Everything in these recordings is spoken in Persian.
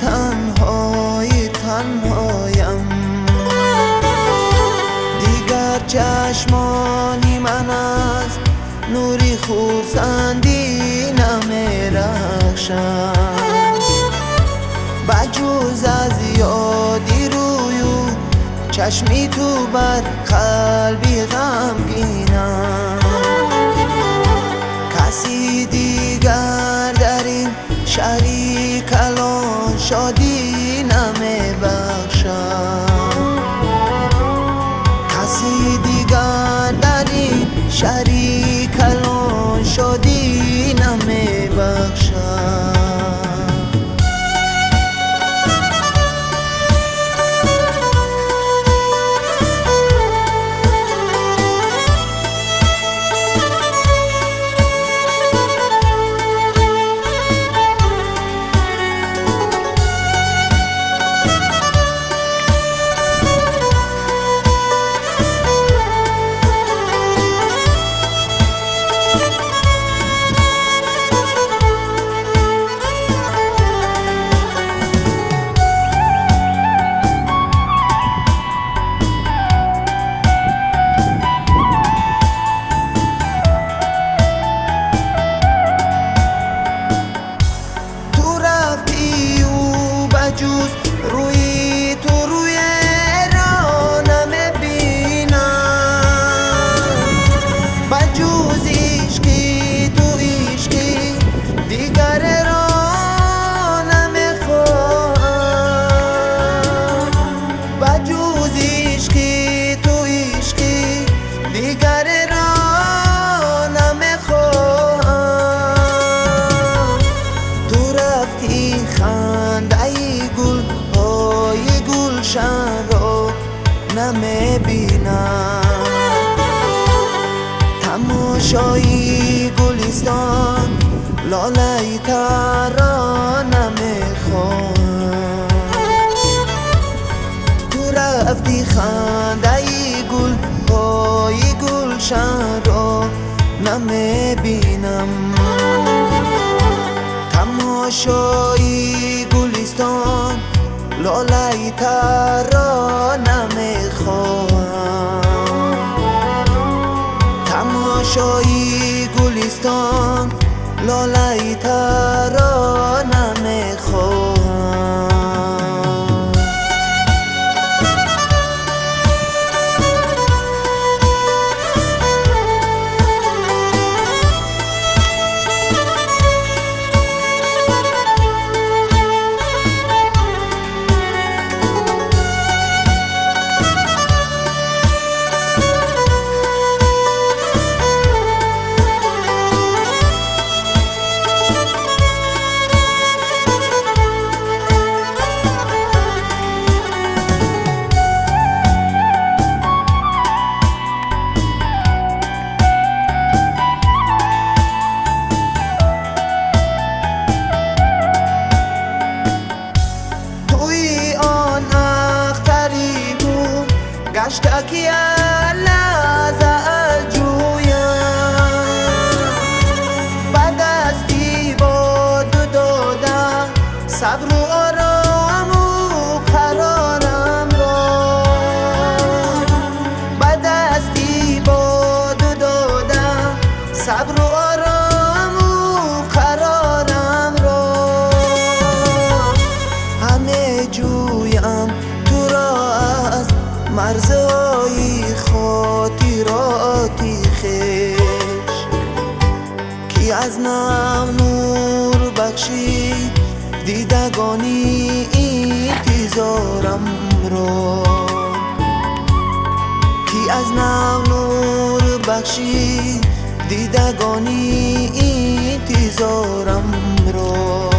تنهایم، دیگر چشمانی من از نوری خورسندی نمیرخشند. بجز از یادی رویو چشمی تو بر قلبی غمگینم. کسی دیگر در این شریک الان شادی نمیبخشم. کسی دیگر در این شریک الان شادی نمیبخشم. جز روی تو روی را نمیبینم. بجز عشقی تو عشقی دیگر را نمیخواهم. بجز عشقی تو عشقی دیگر را نمیخواهم. تو رفتی خنده گلشن رو نمیبینم. تماشایی گلستان لاله تر را نمیخوام. تو رفتی خنده گل های گلشن رو نمیبینم. تماشایی گلستان لاله تر را نمیخواهم. تماشایی گلستان لاله تر را نمیخواهم. گشتکی لحظه جویم، بعد دستی با دو دادم صبر و آرام و قرارم را. بعد دستی با دو دادم صبر و آرام و قرارم را. همه جویم تو را از مرزهای خاطراتی خویش، کی از نم نور بخشی دیدگانی انتظارم را. کی از نم نور بخشی دیدگانی انتظارم را.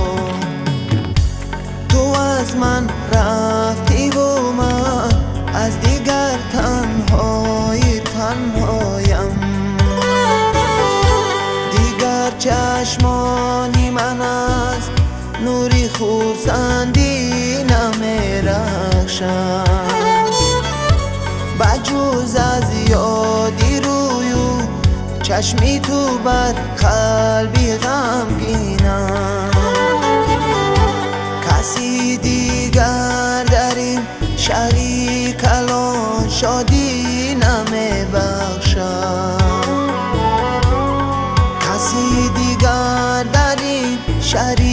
تو از من رفتی و من از دیگر تنهایم. دیگر چشمانی من از نوری خورسندی نمیرخشند. بجز از یادی رویو چشمی تو بر قلبی غمگینم. کسی شادی نمیبخشم. کسی دیگر در این شهری